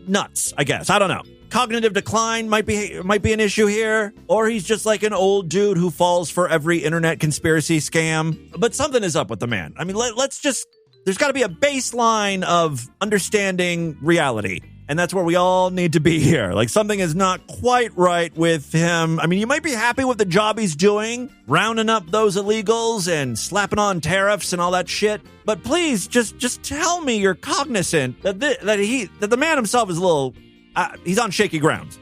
nuts, I guess. I don't know. Cognitive decline might be an issue here, or he's just like an old dude who falls for every internet conspiracy scam. But something is up with the man. I mean, there's got to be a baseline of understanding reality. And that's where we all need to be here. Like, something is not quite right with him. I mean, you might be happy with the job he's doing, rounding up those illegals and slapping on tariffs and all that shit. But please, just tell me you're cognizant that the man himself is a little, he's on shaky ground,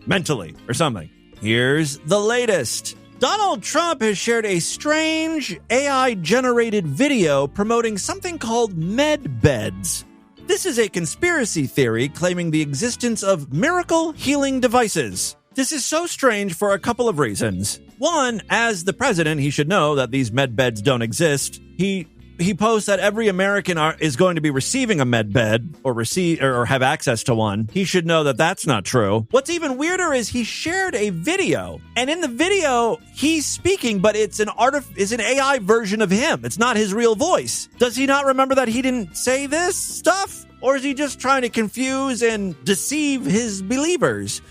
mentally or something. Here's the latest. Donald Trump has shared a strange AI-generated video promoting something called med beds. This is a conspiracy theory claiming the existence of miracle healing devices. This is so strange for a couple of reasons. One, as the president, he should know that these med beds don't exist. He posts that every American is going to be receiving a med bed or have access to one. He should know that that's not true. What's even weirder is he shared a video, and in the video he's speaking, but it's an AI version of him. It's not his real voice. Does he not remember that he didn't say this stuff? Or is he just trying to confuse and deceive his believers?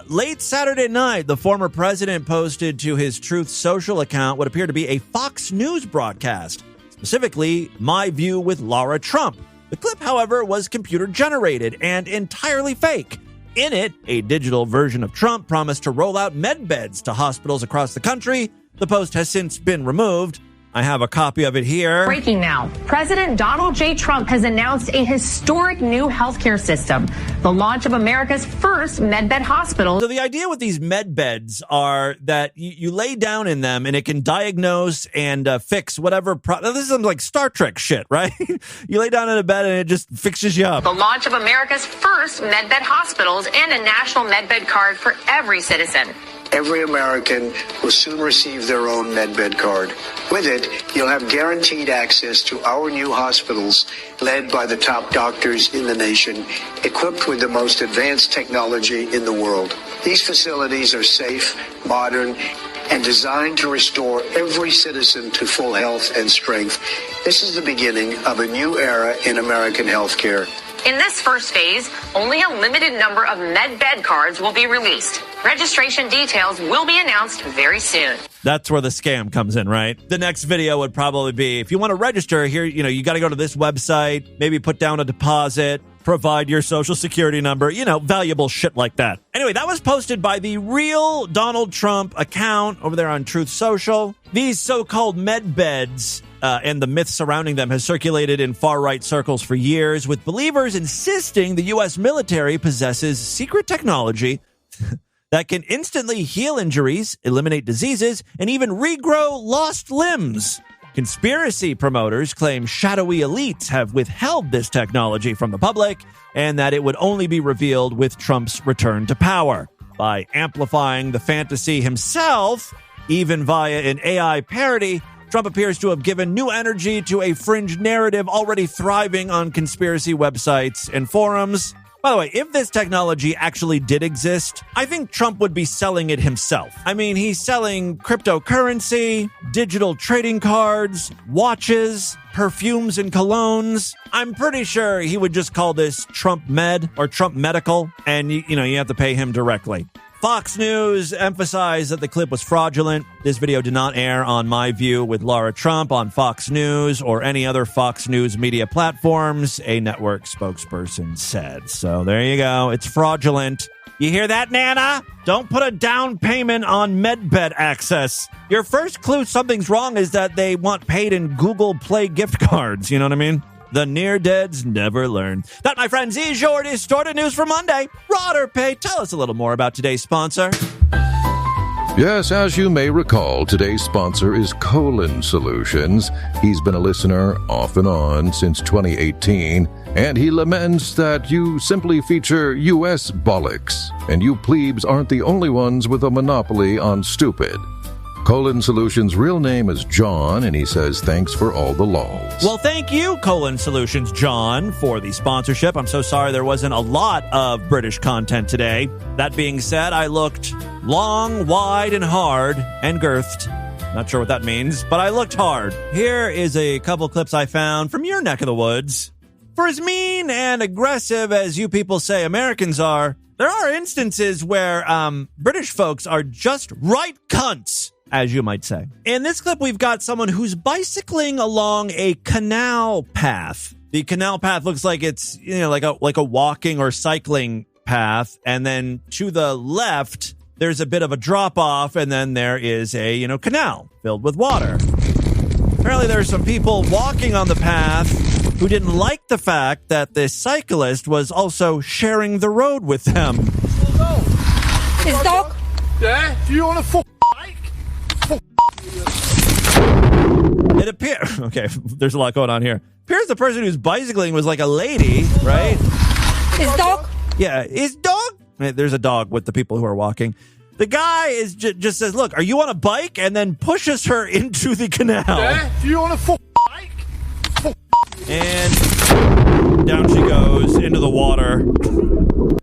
Late Saturday night, the former president posted to his Truth Social account what appeared to be a Fox News broadcast. Specifically, My View with Laura Trump. The clip, however, was computer-generated and entirely fake. In it, a digital version of Trump promised to roll out med beds to hospitals across the country. The post has since been removed. I have a copy of it here. Breaking now. President Donald J. Trump has announced a historic new healthcare system, the launch of America's first medbed hospital. So the idea with these med beds are that you lay down in them and it can diagnose and fix whatever this is some like Star Trek shit, right? You lay down in a bed and it just fixes you up. The launch of America's first medbed hospitals and a national medbed card for every citizen. Every American will soon receive their own MedBed card. With it, you'll have guaranteed access to our new hospitals led by the top doctors in the nation, equipped with the most advanced technology in the world. These facilities are safe, modern, and designed to restore every citizen to full health and strength. This is the beginning of a new era in American healthcare. In this first phase, only a limited number of MedBed cards will be released. Registration details will be announced very soon. That's where the scam comes in, right? The next video would probably be, if you want to register here, you got to go to this website, maybe put down a deposit, provide your social security number, valuable shit like that. Anyway, that was posted by the real Donald Trump account over there on Truth Social. These so-called med beds and the myth surrounding them has circulated in far-right circles for years, with believers insisting the U.S. military possesses secret technology that can instantly heal injuries, eliminate diseases, and even regrow lost limbs. Conspiracy promoters claim shadowy elites have withheld this technology from the public and that it would only be revealed with Trump's return to power. By amplifying the fantasy himself, even via an AI parody, Trump appears to have given new energy to a fringe narrative already thriving on conspiracy websites and forums. By the way, if this technology actually did exist, I think Trump would be selling it himself. I mean, he's selling cryptocurrency, digital trading cards, watches, perfumes and colognes. I'm pretty sure he would just call this Trump Med or Trump Medical, and you have to pay him directly. Fox News emphasized that the clip was fraudulent. This video did not air on My View with Laura Trump on Fox News or any other Fox News media platforms, a network spokesperson said. So there you go. It's fraudulent. You hear that, Nana? Don't put a down payment on MedBed access. Your first clue something's wrong is that they want paid in Google Play gift cards. You know what I mean? The near-deads never learn. That, my friends, is your distorted news for Monday. Rod or Pay, tell us a little more about today's sponsor. Yes, as you may recall, today's sponsor is Colon Solutions. He's been a listener off and on since 2018, and he laments that you simply feature U.S. bollocks, and you plebes aren't the only ones with a monopoly on stupid. Colon Solutions' real name is John, and he says thanks for all the lols. Well, thank you, Colon Solutions, John, for the sponsorship. I'm so sorry there wasn't a lot of British content today. That being said, I looked long, wide, and hard, and girthed. Not sure what that means, but I looked hard. Here is a couple clips I found from your neck of the woods. For as mean and aggressive as you people say Americans are, there are instances where British folks are just right cunts, as you might say. In this clip, we've got someone who's bicycling along a canal path. The canal path looks like it's, like a walking or cycling path. And then to the left, there's a bit of a drop off. And then there is a, canal filled with water. Apparently, there are some people walking on the path who didn't like the fact that the cyclist was also sharing the road with them. His dog? Yeah? Do you want to It appears, okay, there's a lot going on here. Appears the person who's bicycling was like a lady, right? His dog? Yeah, his dog? There's a dog with the people who are walking. The guy is just says, look, are you on a bike? And then pushes her into the canal. Yeah? Do you want to bike? And down she goes into the water,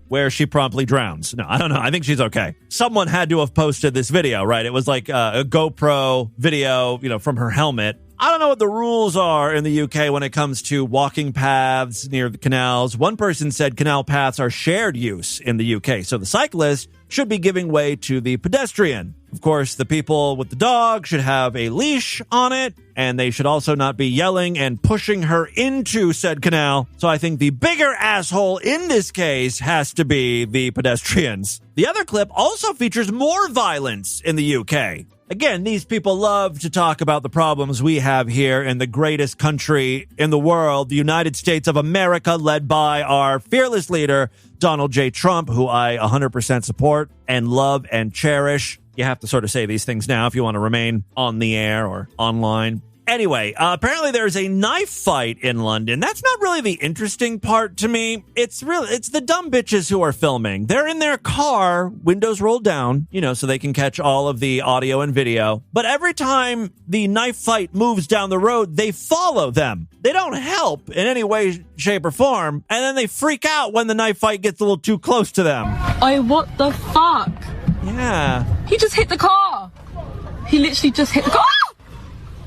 where she promptly drowns. No, I don't know. I think she's okay. Someone had to have posted this video, right? It was like a GoPro video, from her helmet. I don't know what the rules are in the UK when it comes to walking paths near the canals. One person said canal paths are shared use in the UK, so the cyclist should be giving way to the pedestrian. Of course, the people with the dog should have a leash on it, and they should also not be yelling and pushing her into said canal. So I think the bigger asshole in this case has to be the pedestrians. The other clip also features more violence in the UK. Again, these people love to talk about the problems we have here in the greatest country in the world, the United States of America, led by our fearless leader, Donald J. Trump, who I 100% support and love and cherish. You have to sort of say these things now if you want to remain on the air or online. Anyway, apparently there's a knife fight in London. That's not really the interesting part to me. It's the dumb bitches who are filming. They're in their car, windows rolled down, so they can catch all of the audio and video. But every time the knife fight moves down the road, they follow them. They don't help in any way, shape, or form. And then they freak out when the knife fight gets a little too close to them. Oh, what the fuck? Yeah. He just hit the car. He literally just hit the car.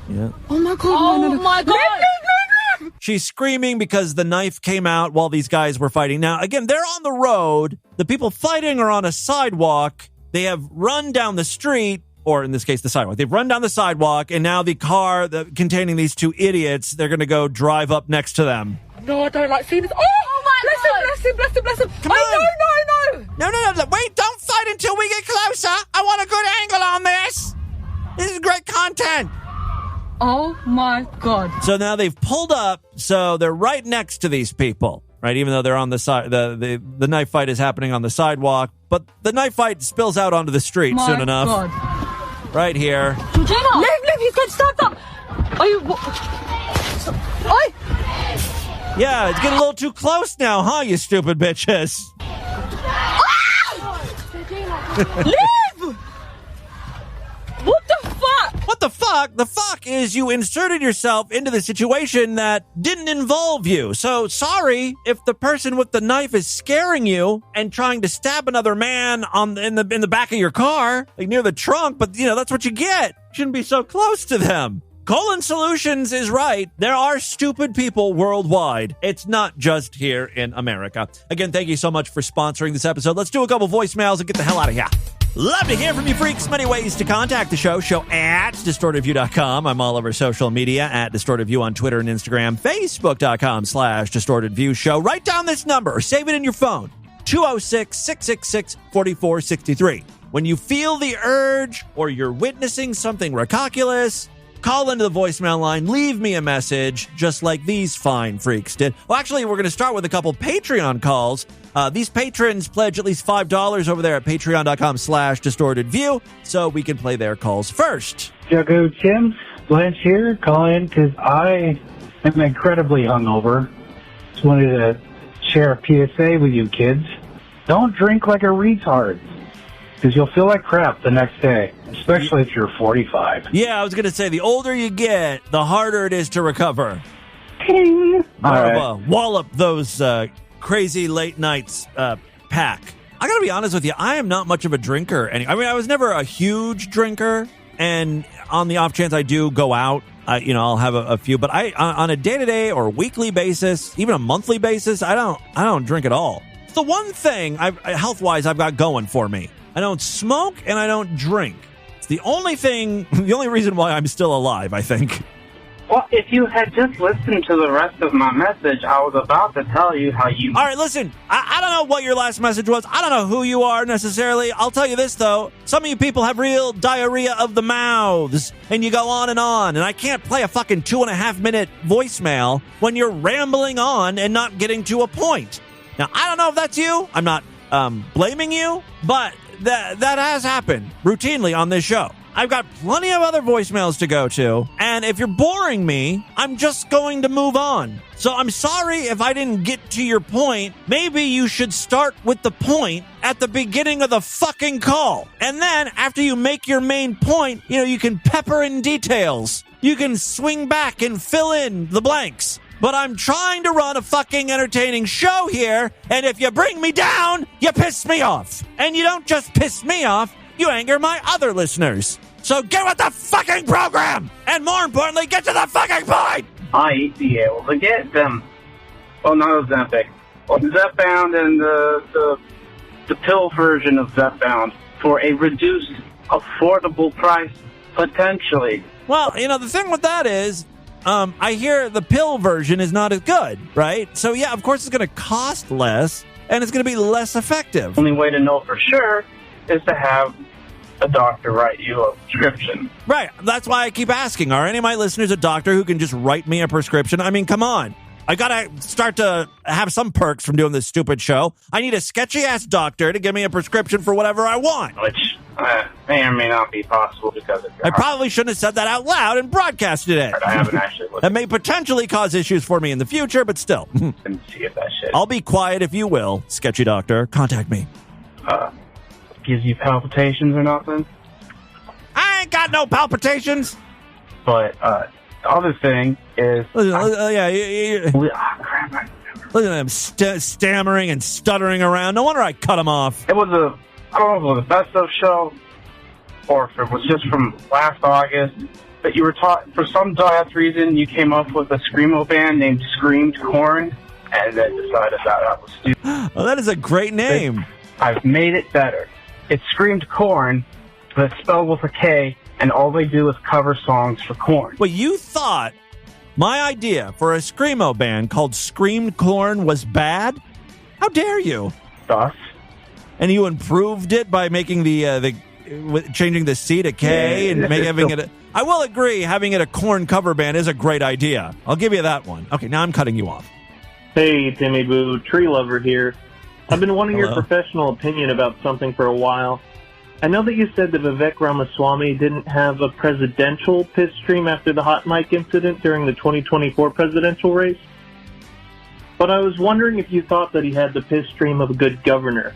Yeah. Oh my god. Oh my god. Leave. She's screaming because the knife came out while these guys were fighting. Now, again, they're on the road. The people fighting are on a sidewalk. They have run down the street, or in this case, the sidewalk. They've run down the sidewalk, and now the car containing these two idiots, they're going to go drive up next to them. No, I don't like seeing this. Oh my god. Bless him. Come on. No. Wait, don't fight until we get closer. I want a good angle on this. This is great content. Oh my god. So now they've pulled up, so they're right next to these people, right? Even though they're on the side, the knife fight is happening on the sidewalk, but the knife fight spills out onto the street soon enough. God. Right here. Georgina! Leave, he's getting stabbed up! Yeah, it's getting a little too close now, huh, you stupid bitches? Leave! What the fuck? What the fuck? The fuck is you inserted yourself into the situation that didn't involve you. So sorry if the person with the knife is scaring you and trying to stab another man in the back of your car, like near the trunk, but that's what you get. You shouldn't be so close to them. Colon Solutions is right. There are stupid people worldwide. It's not just here in America. Again, thank you so much for sponsoring this episode. Let's do a couple voicemails and get the hell out of here. Love to hear from you freaks. Many ways to contact the show at distortedview.com. I'm all over social media at distortedview on Twitter and Instagram, facebook.com/distortedview show. Write down this number or save it in your phone, 206-666-4463. When you feel the urge or you're witnessing something ridiculous, call into the voicemail line, leave me a message, just like these fine freaks did. Well, actually, we're going to start with a couple Patreon calls. These patrons pledge at least $5 over there at patreon.com/distortedview, so we can play their calls first. Juggo Tim, Blanche here, calling because I am incredibly hungover. Just wanted to share a PSA with you kids. Don't drink like a retard, because you'll feel like crap the next day, especially if you're 45. Yeah, I was going to say, the older you get, the harder it is to recover. King. All right. Wallop those crazy late nights pack. I got to be honest with you, I am not much of a drinker. I was never a huge drinker, and on the off chance I do go out, I'll have a few. But on a day-to-day or weekly basis, even a monthly basis, I don't drink at all. It's the one thing health-wise I've got going for me. I don't smoke and I don't drink. It's the only reason why I'm still alive, I think. Well, if you had just listened to the rest of my message, I was about to tell you how you... All right, listen, I don't know what your last message was. I don't know who you are necessarily. I'll tell you this, though. Some of you people have real diarrhea of the mouths, and you go on, and I can't play a fucking 2.5-minute voicemail when you're rambling on and not getting to a point. Now, I don't know if that's you. I'm not blaming you, but that has happened routinely on this show. I've got plenty of other voicemails to go to, and if you're boring me, I'm just going to move on. So I'm sorry if I didn't get to your point. Maybe you should start with the point at the beginning of the fucking call. And then after you make your main point, you can pepper in details. You can swing back and fill in the blanks. But I'm trying to run a fucking entertaining show here, and if you bring me down, you piss me off. And you don't just piss me off, you anger my other listeners. So get with the fucking program! And more importantly, get to the fucking point! I'd be able to get them. Well, not Ozempic. Well, Zepbound and the pill version of Zepbound for a reduced, affordable price, potentially. Well, the thing with that is, I hear the pill version is not as good, right? So, yeah, of course it's going to cost less, and it's going to be less effective. The only way to know for sure is to have a doctor write you a prescription. Right. That's why I keep asking, are any of my listeners a doctor who can just write me a prescription? I mean, come on. I got to start to have some perks from doing this stupid show. I need a sketchy-ass doctor to give me a prescription for whatever I want. Which may or may not be possible because of I probably shouldn't have said that out loud and broadcasted it. I haven't actually looked. That may potentially cause issues for me in the future, but still. And see if that shit. I'll be quiet if you will, sketchy doctor. Contact me. Gives you palpitations or nothing? I ain't got no palpitations. But the other thing is... Listen, crap. Listen to him stammering and stuttering around. No wonder I cut him off. It was I don't know if it was a best of show or if it was just from last August, but you were taught, for some dumbass reason, you came up with a screamo band named Screamed Corn, and then decided that was stupid. Oh, that is a great name. I've made it better. It's Screamed Corn, but it's spelled with a K, and all they do is cover songs for Korn. Well, you thought my idea for a screamo band called Screamed Corn was bad? How dare you? Thus? And you improved it by making changing the C to K and having it. I will agree, having it a Korn cover band is a great idea. I'll give you that one. Okay, now I'm cutting you off. Hey, Timmy Boo, tree lover here. I've been wanting your professional opinion about something for a while. I know that you said that Vivek Ramaswamy didn't have a presidential piss stream after the hot mic incident during the 2024 presidential race, but I was wondering if you thought that he had the piss stream of a good governor,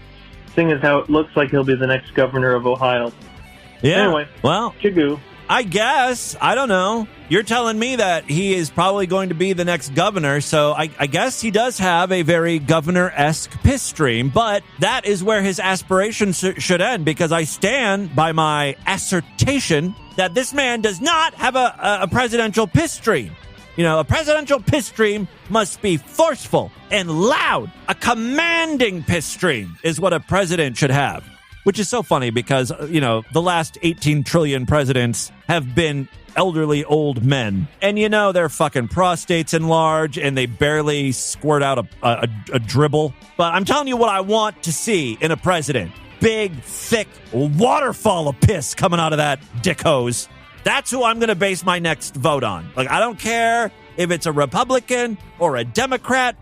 seeing as how it looks like he'll be the next governor of Ohio. Yeah. Anyway, well, Chigoo. I guess. I don't know. You're telling me that he is probably going to be the next governor, so I guess he does have a very governor-esque piss stream, but that is where his aspirations should end, because I stand by my assertion that this man does not have a presidential piss stream. You know, a presidential piss stream must be forceful and loud. A commanding piss stream is what a president should have. Which is so funny because, you know, the last 18 trillion presidents have been elderly old men. And, you know, their fucking prostates enlarge and they barely squirt out a dribble. But I'm telling you what I want to see in a president. Big, thick waterfall of piss coming out of that dick hose. That's who I'm going to base my next vote on. Like, I don't care if it's a Republican or a Democrat.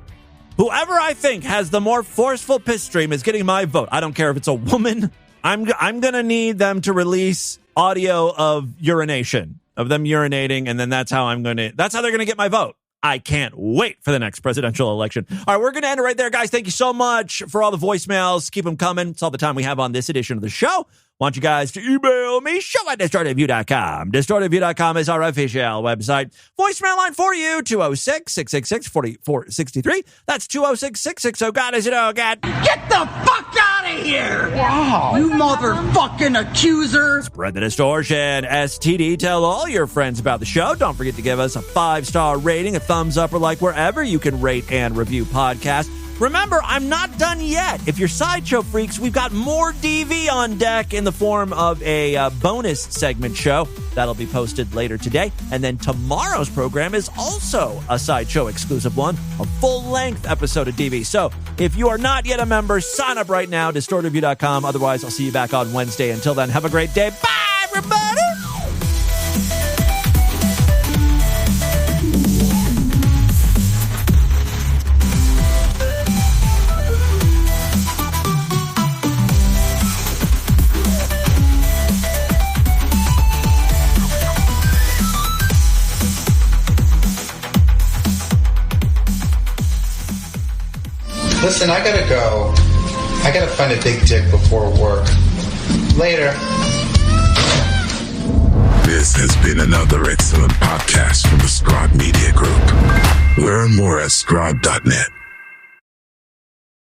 Whoever I think has the more forceful piss stream is getting my vote. I don't care if it's a woman. I'm going to need them to release audio of urination, of them urinating, and then that's how they're going to get my vote. I can't wait for the next presidential election. All right, we're going to end it right there, guys. Thank you so much for all the voicemails. Keep them coming. It's all the time we have on this edition of the show. Want you guys to email me, show@distortedview.com. Distortedview.com is our official website. Voicemail line for you, 206-666-4463. That's 206-660. Is it all God? Get the fuck out of here! Wow. You motherfucking accuser! Spread the distortion. STD, tell all your friends about the show. Don't forget to give us a 5-star rating, a thumbs up, or like wherever you can rate and review podcasts. Remember, I'm not done yet. If you're Sideshow freaks, we've got more DV on deck in the form of a bonus segment show that'll be posted later today. And then tomorrow's program is also a Sideshow exclusive one, a full-length episode of DV. So if you are not yet a member, sign up right now, distortedview.com. Otherwise, I'll see you back on Wednesday. Until then, have a great day. Bye, everybody! Listen, I gotta go. I gotta find a big dick before work. Later. This has been another excellent podcast from the Scribe Media Group. Learn more at scribe.net.